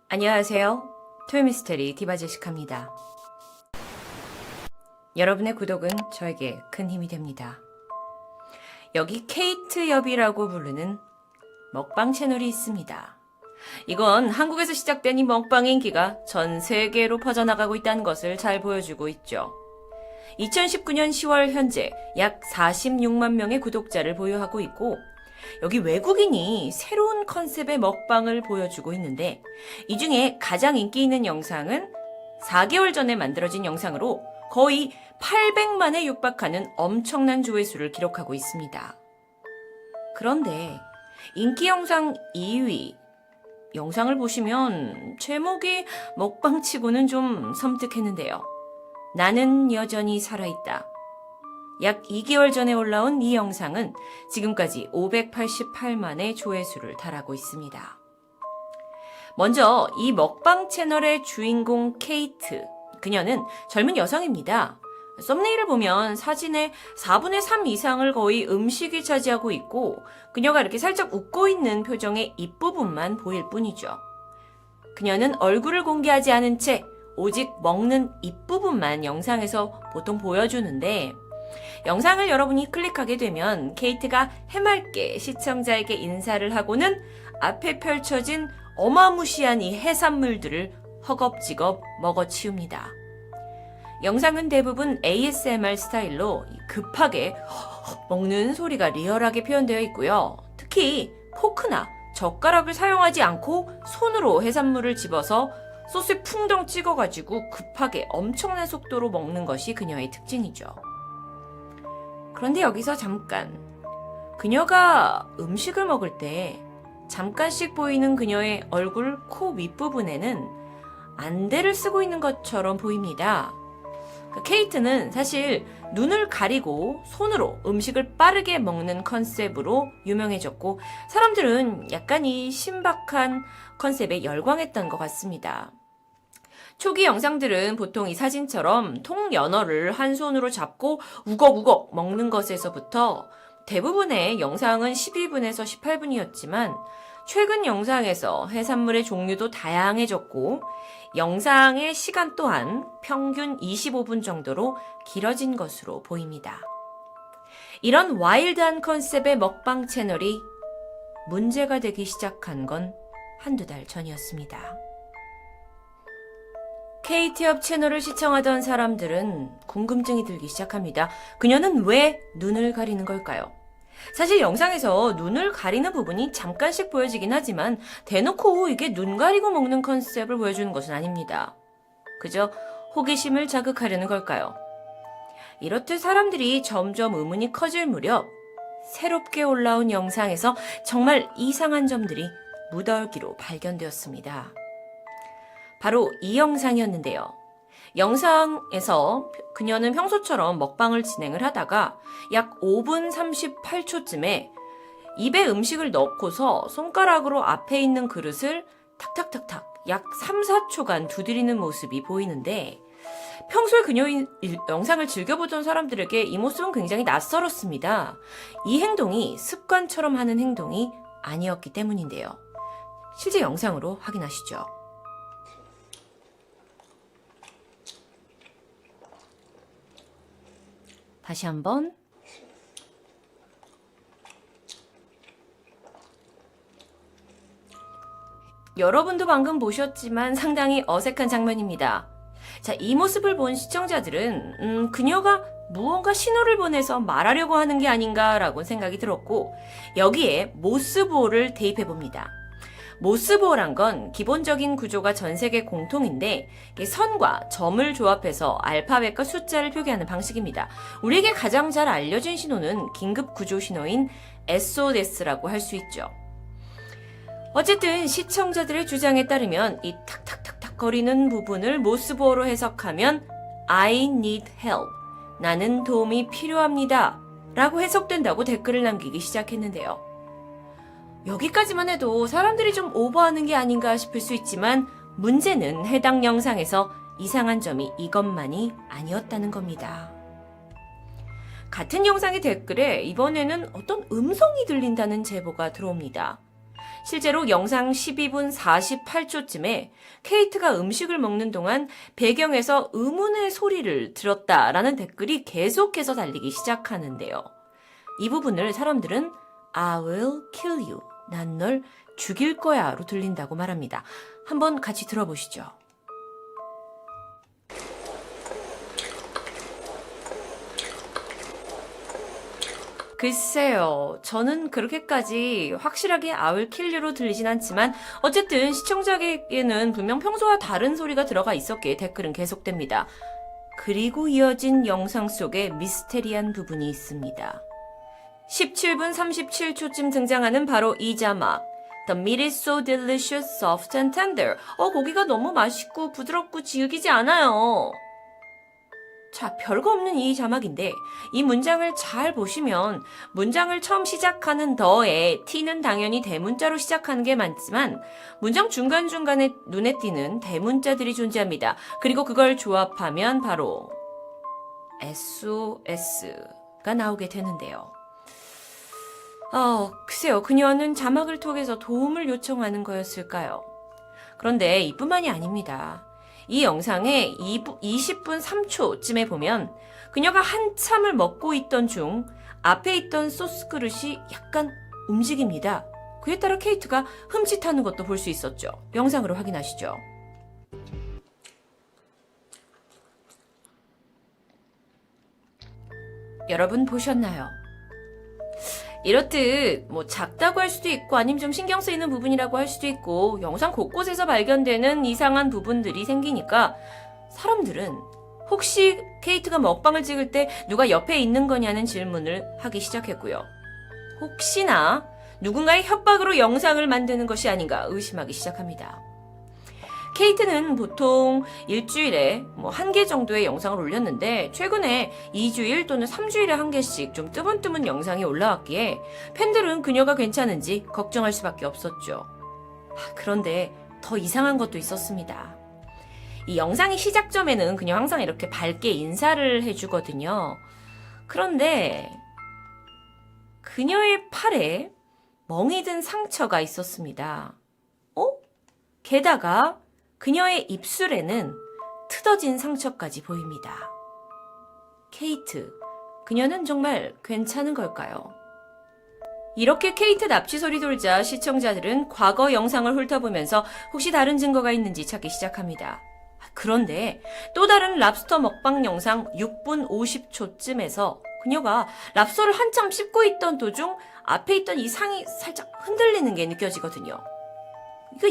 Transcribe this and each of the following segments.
안녕하세요. 토요미스테리 디바제시카입니다. 여러분의 구독은 저에게 큰 힘이 됩니다. 여기 케이트엽이라고 부르는 먹방 채널이 있습니다. 이건 한국에서 시작된 이 먹방 인기가 전 세계로 퍼져나가고 있다는 것을 잘 보여주고 있죠. 2019년 10월 현재 약 46만 명의 구독자를 보유하고 있고 여기 외국인이 새로운 컨셉의 먹방을 보여주고 있는데 이 중에 가장 인기 있는 영상은 4개월 전에 만들어진 영상으로 거의 800만에 육박하는 엄청난 조회수를 기록하고 있습니다. 그런데 인기 영상 2위 영상을 보시면 제목이 먹방치고는 좀 섬뜩했는데요. 나는 여전히 살아있다. 약 2개월 전에 올라온 이 영상은 지금까지 588만의 조회수를 달하고 있습니다. 먼저 이 먹방 채널의 주인공 케이트, 그녀는 젊은 여성입니다. 썸네일을 보면 사진의 4분의 3 이상을 거의 음식이 차지하고 있고 그녀가 이렇게 살짝 웃고 있는 표정의 입부분만 보일 뿐이죠. 그녀는 얼굴을 공개하지 않은 채 오직 먹는 입부분만 영상에서 보통 보여주는데 영상을 여러분이 클릭하게 되면 케이트가 해맑게 시청자에게 인사를 하고는 앞에 펼쳐진 어마무시한 이 해산물들을 허겁지겁 먹어치웁니다. 영상은 대부분 ASMR 스타일로 급하게 먹는 소리가 리얼하게 표현되어 있고요. 특히 포크나 젓가락을 사용하지 않고 손으로 해산물을 집어서 소스에 풍덩 찍어가지고 급하게 엄청난 속도로 먹는 것이 그녀의 특징이죠. 그런데 여기서 잠깐, 그녀가 음식을 먹을 때 잠깐씩 보이는 그녀의 얼굴, 코 윗부분에는 안대를 쓰고 있는 것처럼 보입니다. 케이트는 사실 눈을 가리고 손으로 음식을 빠르게 먹는 컨셉으로 유명해졌고 사람들은 약간 이 신박한 컨셉에 열광했던 것 같습니다. 초기 영상들은 보통 이 사진처럼 통연어를 한 손으로 잡고 우걱우걱 먹는 것에서부터 대부분의 영상은 12분에서 18분이었지만 최근 영상에서 해산물의 종류도 다양해졌고 영상의 시간 또한 평균 25분 정도로 길어진 것으로 보입니다. 이런 와일드한 컨셉의 먹방 채널이 문제가 되기 시작한 건 한두 달 전이었습니다. 케이트엽 채널을 시청하던 사람들은 궁금증이 들기 시작합니다. 그녀는 왜 눈을 가리는 걸까요? 사실 영상에서 눈을 가리는 부분이 잠깐씩 보여지긴 하지만 대놓고 이게 눈 가리고 먹는 컨셉을 보여주는 것은 아닙니다. 그저 호기심을 자극하려는 걸까요? 이렇듯 사람들이 점점 의문이 커질 무렵 새롭게 올라온 영상에서 정말 이상한 점들이 무더기로 발견되었습니다. 바로 이 영상이었는데요. 영상에서 그녀는 평소처럼 먹방을 진행을 하다가 약 5분 38초쯤에 입에 음식을 넣고서 손가락으로 앞에 있는 그릇을 탁탁탁탁 약 3, 4초간 두드리는 모습이 보이는데 평소에 그녀의 영상을 즐겨보던 사람들에게 이 모습은 굉장히 낯설었습니다. 이 행동이 습관처럼 하는 행동이 아니었기 때문인데요. 실제 영상으로 확인하시죠. 다시 한번. 여러분도 방금 보셨지만 상당히 어색한 장면입니다. 자, 이 모습을 본 시청자들은 그녀가 무언가 신호를 보내서 말하려고 하는 게 아닌가라고 생각이 들었고 여기에 모스보호를 대입해봅니다. 모스보호란 건 기본적인 구조가 전 세계 공통인데 선과 점을 조합해서 알파벳과 숫자를 표기하는 방식입니다. 우리에게 가장 잘 알려진 신호는 긴급 구조 신호인 SOS라고 할 수 있죠. 어쨌든 시청자들의 주장에 따르면 이 탁탁탁탁 거리는 부분을 모스보호로 해석하면 I need help, 나는 도움이 필요합니다 라고 해석된다고 댓글을 남기기 시작했는데요. 여기까지만 해도 사람들이 좀 오버하는 게 아닌가 싶을 수 있지만 문제는 해당 영상에서 이상한 점이 이것만이 아니었다는 겁니다. 같은 영상의 댓글에 이번에는 어떤 음성이 들린다는 제보가 들어옵니다. 실제로 영상 12분 48초쯤에 케이트가 음식을 먹는 동안 배경에서 의문의 소리를 들었다라는 댓글이 계속해서 달리기 시작하는데요. 이 부분을 사람들은 I will kill you. 난 널 죽일 거야로 들린다고 말합니다. 한번 같이 들어보시죠. 글쎄요. 저는 그렇게까지 확실하게 I will kill you로 들리진 않지만 어쨌든 시청자에게는 분명 평소와 다른 소리가 들어가 있었기에 댓글은 계속됩니다. 그리고 이어진 영상 속에 미스테리한 부분이 있습니다. 17분 37초쯤 등장하는 바로 이 자막. The meat is so delicious, soft and tender. 고기가 너무 맛있고 부드럽고 지우기지 않아요. 자, 별거 없는 이 자막인데 이 문장을 잘 보시면 문장을 처음 시작하는 더에 T는 당연히 대문자로 시작하는 게 많지만 문장 중간중간에 눈에 띄는 대문자들이 존재합니다. 그리고 그걸 조합하면 바로 SOS가 나오게 되는데요. 글쎄요. 그녀는 자막을 통해서 도움을 요청하는 거였을까요? 그런데 이뿐만이 아닙니다. 이 영상의 20분 3초쯤에 보면 그녀가 한참을 먹고 있던 중 앞에 있던 소스 그릇이 약간 움직입니다. 그에 따라 케이트가 흠칫하는 것도 볼 수 있었죠. 영상으로 확인하시죠. 여러분 보셨나요? 이렇듯 작다고 할 수도 있고 아니면 좀 신경 쓰이는 부분이라고 할 수도 있고 영상 곳곳에서 발견되는 이상한 부분들이 생기니까 사람들은 혹시 케이트가 먹방을 찍을 때 누가 옆에 있는 거냐는 질문을 하기 시작했고요. 혹시나 누군가의 협박으로 영상을 만드는 것이 아닌가 의심하기 시작합니다. 케이트는 보통 일주일에 1개 정도의 영상을 올렸는데 최근에 2주일 또는 3주일에 1개씩 좀 뜨문뜨문 영상이 올라왔기에 팬들은 그녀가 괜찮은지 걱정할 수밖에 없었죠. 그런데 더 이상한 것도 있었습니다. 이 영상의 시작점에는 그녀 항상 이렇게 밝게 인사를 해주거든요. 그런데 그녀의 팔에 멍이 든 상처가 있었습니다. 게다가 그녀의 입술에는 트어진 상처까지 보입니다. 케이트, 그녀는 정말 괜찮은 걸까요? 이렇게 케이트 납치 소리 돌자 시청자들은 과거 영상을 훑어보면서 혹시 다른 증거가 있는지 찾기 시작합니다. 그런데 또 다른 랍스터 먹방 영상 6분 50초쯤에서 그녀가 랍스터를 한참 씹고 있던 도중 앞에 있던 이 상이 살짝 흔들리는 게 느껴지거든요.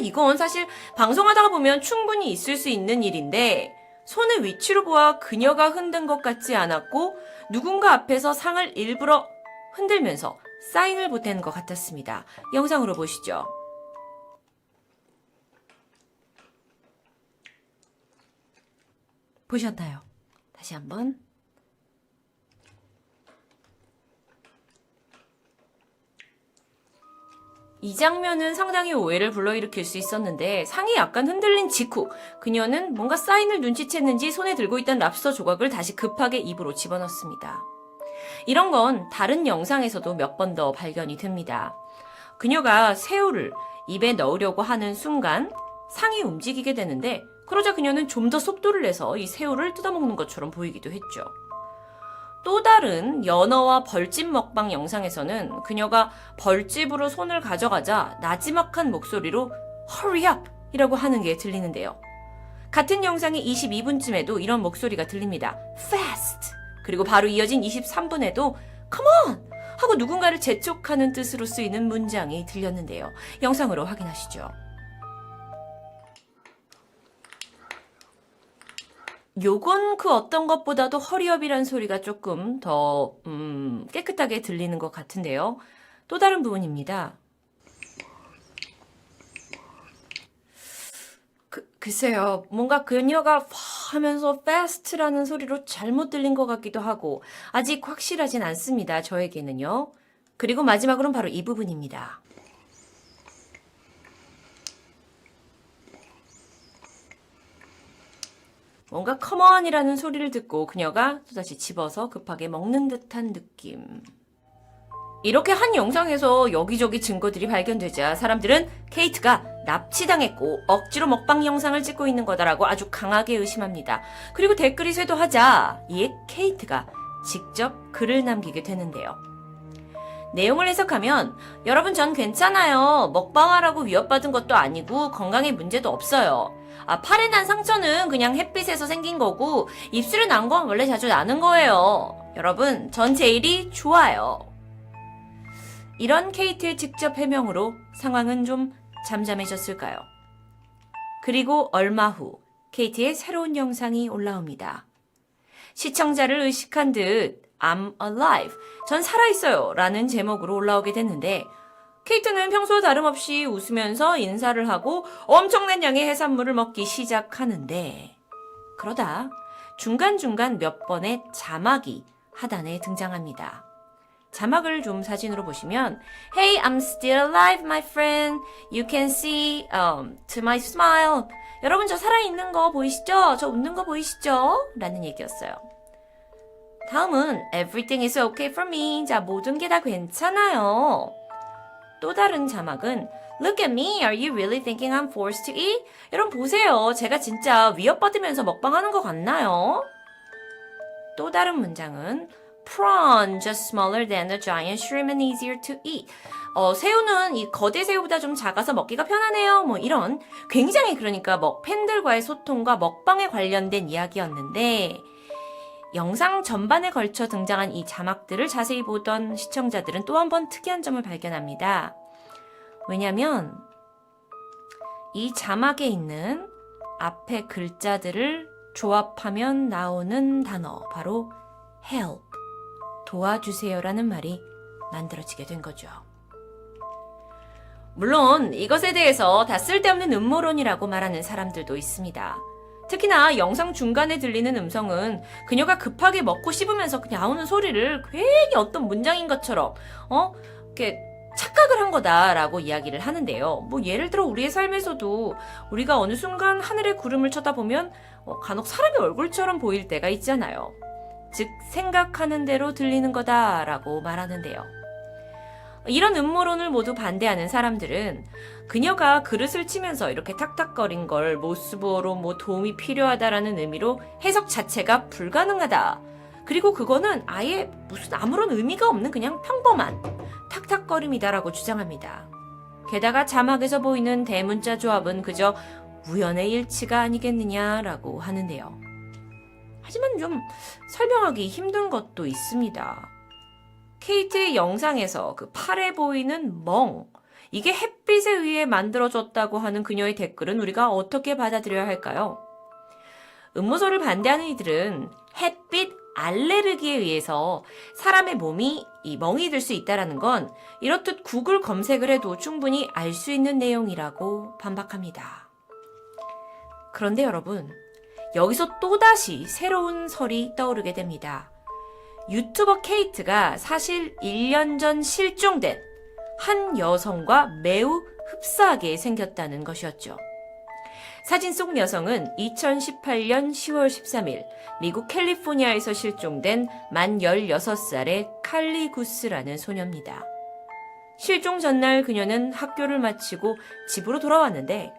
이건 사실 방송하다가 보면 충분히 있을 수 있는 일인데 손의 위치로 보아 그녀가 흔든 것 같지 않았고 누군가 앞에서 상을 일부러 흔들면서 사인을 보태는 것 같았습니다. 영상으로 보시죠. 보셨나요? 다시 한번. 이 장면은 상당히 오해를 불러일으킬 수 있었는데 상이 약간 흔들린 직후 그녀는 뭔가 사인을 눈치챘는지 손에 들고 있던 랍스터 조각을 다시 급하게 입으로 집어넣습니다. 이런 건 다른 영상에서도 몇 번 더 발견이 됩니다. 그녀가 새우를 입에 넣으려고 하는 순간 상이 움직이게 되는데 그러자 그녀는 좀 더 속도를 내서 이 새우를 뜯어먹는 것처럼 보이기도 했죠. 또 다른 연어와 벌집 먹방 영상에서는 그녀가 벌집으로 손을 가져가자 나지막한 목소리로 Hurry up! 이라고 하는 게 들리는데요. 같은 영상의 22분쯤에도 이런 목소리가 들립니다. Fast! 그리고 바로 이어진 23분에도 Come on! 하고 누군가를 재촉하는 뜻으로 쓰이는 문장이 들렸는데요. 영상으로 확인하시죠. 요건 그 어떤 것보다도 허리업이란 소리가 조금 더 깨끗하게 들리는 것 같은데요. 또 다른 부분입니다. 글쎄요. 뭔가 그녀가 하면서 fast라는 소리로 잘못 들린 것 같기도 하고 아직 확실하진 않습니다. 저에게는요. 그리고 마지막으로는 바로 이 부분입니다. 뭔가 컴온이라는 소리를 듣고 그녀가 또다시 집어서 급하게 먹는 듯한 느낌. 이렇게 한 영상에서 여기저기 증거들이 발견되자 사람들은 케이트가 납치당했고 억지로 먹방 영상을 찍고 있는 거다라고 아주 강하게 의심합니다. 그리고 댓글이 쇄도하자 이에 케이트가 직접 글을 남기게 되는데요. 내용을 해석하면 여러분 전 괜찮아요. 먹방하라고 위협받은 것도 아니고 건강에 문제도 없어요. 팔에 난 상처는 그냥 햇빛에서 생긴 거고 입술에 난 건 원래 자주 나는 거예요. 여러분 전 제일이 좋아요. 이런 케이트의 직접 해명으로 상황은 좀 잠잠해졌을까요? 그리고 얼마 후 케이트의 새로운 영상이 올라옵니다. 시청자를 의식한 듯 I'm alive, 전 살아있어요 라는 제목으로 올라오게 됐는데 케이트는 평소와 다름없이 웃으면서 인사를 하고 엄청난 양의 해산물을 먹기 시작하는데 그러다 중간중간 몇 번의 자막이 하단에 등장합니다. 자막을 좀 사진으로 보시면 Hey, I'm still alive, my friend. You can see to my smile. 여러분 저 살아있는 거 보이시죠? 저 웃는 거 보이시죠? 라는 얘기였어요. 다음은 Everything is okay for me. 자, 모든 게 다 괜찮아요. 또 다른 자막은 Look at me. Are you really thinking I'm forced to eat? 여러분 보세요. 제가 진짜 위협받으면서 먹방하는 거 같나요? 또 다른 문장은 Prawn, just smaller than a giant shrimp and easier to eat. 새우는 이 거대 새우보다 좀 작아서 먹기가 편하네요. 뭐 이런 굉장히 그러니까 팬들과의 소통과 먹방에 관련된 이야기였는데 영상 전반에 걸쳐 등장한 이 자막들을 자세히 보던 시청자들은 또 한 번 특이한 점을 발견합니다. 왜냐면 이 자막에 있는 앞에 글자들을 조합하면 나오는 단어 바로 help, 도와주세요라는 말이 만들어지게 된 거죠. 물론 이것에 대해서 다 쓸데없는 음모론이라고 말하는 사람들도 있습니다. 특히나 영상 중간에 들리는 음성은 그녀가 급하게 먹고 씹으면서 나오는 소리를 괜히 어떤 문장인 것처럼 이렇게 착각을 한 거다라고 이야기를 하는데요. 뭐 예를 들어 우리의 삶에서도 우리가 어느 순간 하늘의 구름을 쳐다보면 간혹 사람의 얼굴처럼 보일 때가 있잖아요. 즉 생각하는 대로 들리는 거다라고 말하는데요. 이런 음모론을 모두 반대하는 사람들은 그녀가 그릇을 치면서 이렇게 탁탁거린 걸 모습으로 도움이 필요하다라는 의미로 해석 자체가 불가능하다. 그리고 그거는 아예 무슨 아무런 의미가 없는 그냥 평범한 탁탁거림이다라고 주장합니다. 게다가 자막에서 보이는 대문자 조합은 그저 우연의 일치가 아니겠느냐라고 하는데요. 하지만 좀 설명하기 힘든 것도 있습니다. 케이트의 영상에서 그 팔에 보이는 멍, 이게 햇빛에 의해 만들어졌다고 하는 그녀의 댓글은 우리가 어떻게 받아들여야 할까요? 음모설을 반대하는 이들은 햇빛 알레르기에 의해서 사람의 몸이 이 멍이 들 수 있다는 건 이렇듯 구글 검색을 해도 충분히 알 수 있는 내용이라고 반박합니다. 그런데 여러분, 여기서 또다시 새로운 설이 떠오르게 됩니다. 유튜버 케이트가 사실 1년 전 실종된 한 여성과 매우 흡사하게 생겼다는 것이었죠. 사진 속 여성은 2018년 10월 13일 미국 캘리포니아에서 실종된 만 16살의 칼리 구스라는 소녀입니다. 실종 전날 그녀는 학교를 마치고 집으로 돌아왔는데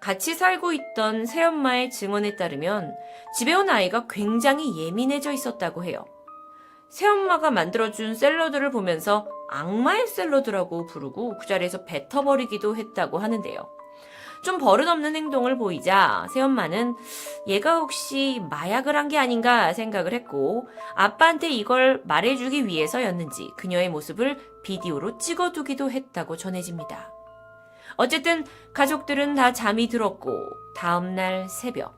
같이 살고 있던 새엄마의 증언에 따르면 집에 온 아이가 굉장히 예민해져 있었다고 해요. 새엄마가 만들어준 샐러드를 보면서 악마의 샐러드라고 부르고 그 자리에서 뱉어버리기도 했다고 하는데요. 좀 버릇없는 행동을 보이자 새엄마는 얘가 혹시 마약을 한 게 아닌가 생각을 했고 아빠한테 이걸 말해주기 위해서였는지 그녀의 모습을 비디오로 찍어두기도 했다고 전해집니다. 어쨌든 가족들은 다 잠이 들었고 다음날 새벽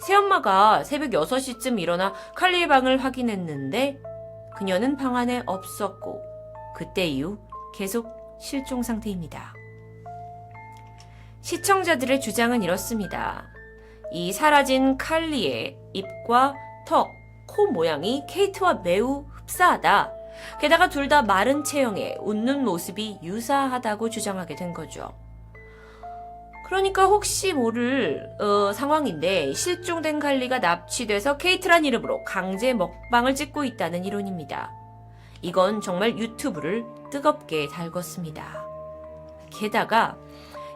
새엄마가 새벽 6시쯤 일어나 칼리의 방을 확인했는데 그녀는 방 안에 없었고 그때 이후 계속 실종 상태입니다. 시청자들의 주장은 이렇습니다. 이 사라진 칼리의 입과 턱, 코 모양이 케이트와 매우 흡사하다. 게다가 둘 다 마른 체형에 웃는 모습이 유사하다고 주장하게 된 거죠. 그러니까 혹시 모를 상황인데 실종된 칼리가 납치돼서 케이트란 이름으로 강제 먹방을 찍고 있다는 이론입니다. 이건 정말 유튜브를 뜨겁게 달궜습니다. 게다가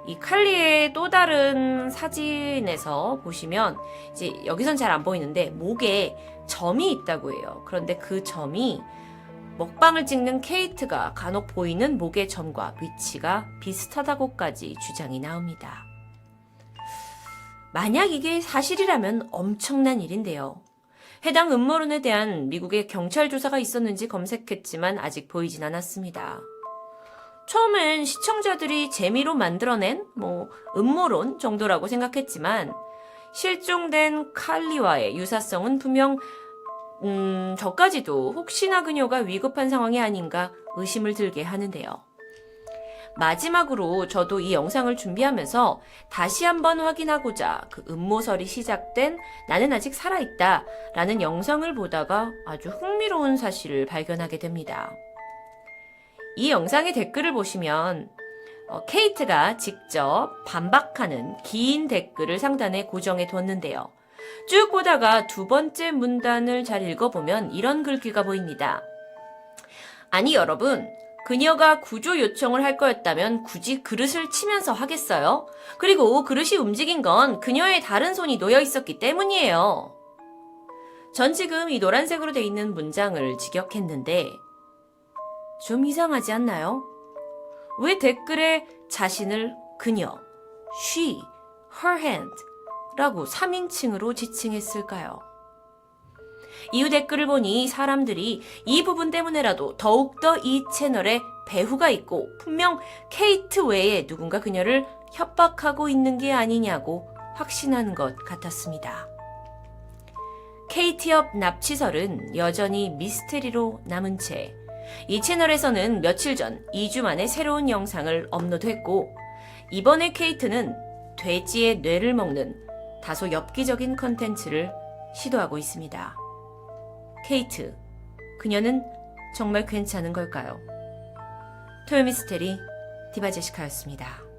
이 칼리의 또 다른 사진에서 보시면 이제 여기선 잘 안 보이는데 목에 점이 있다고 해요. 그런데 그 점이 먹방을 찍는 케이트가 간혹 보이는 목의 점과 위치가 비슷하다고까지 주장이 나옵니다. 만약 이게 사실이라면 엄청난 일인데요. 해당 음모론에 대한 미국의 경찰 조사가 있었는지 검색했지만 아직 보이진 않았습니다. 처음엔 시청자들이 재미로 만들어낸 음모론 정도라고 생각했지만 실종된 칼리와의 유사성은 분명 저까지도 혹시나 그녀가 위급한 상황이 아닌가 의심을 들게 하는데요. 마지막으로 저도 이 영상을 준비하면서 다시 한번 확인하고자 그 음모설이 시작된 나는 아직 살아있다 라는 영상을 보다가 아주 흥미로운 사실을 발견하게 됩니다. 이 영상의 댓글을 보시면 케이트가 직접 반박하는 긴 댓글을 상단에 고정해 뒀는데요. 쭉 보다가 두 번째 문단을 잘 읽어보면 이런 글귀가 보입니다. 아니 여러분, 그녀가 구조 요청을 할 거였다면 굳이 그릇을 치면서 하겠어요? 그리고 그릇이 움직인 건 그녀의 다른 손이 놓여 있었기 때문이에요. 전 지금 이 노란색으로 돼 있는 문장을 직역했는데 좀 이상하지 않나요? 왜 댓글에 자신을 그녀, she, her hand 라고 3인칭으로 지칭했을까요? 이후 댓글을 보니 사람들이 이 부분 때문에라도 더욱더 이 채널에 배후가 있고 분명 케이트 외에 누군가 그녀를 협박하고 있는 게 아니냐고 확신하는 것 같았습니다. 케이티업 납치설은 여전히 미스테리로 남은 채 이 채널에서는 며칠 전 2주 만에 새로운 영상을 업로드했고 이번에 케이트는 돼지의 뇌를 먹는 다소 엽기적인 컨텐츠를 시도하고 있습니다. 케이트, 그녀는 정말 괜찮은 걸까요? 토요미스테리 디바제시카였습니다.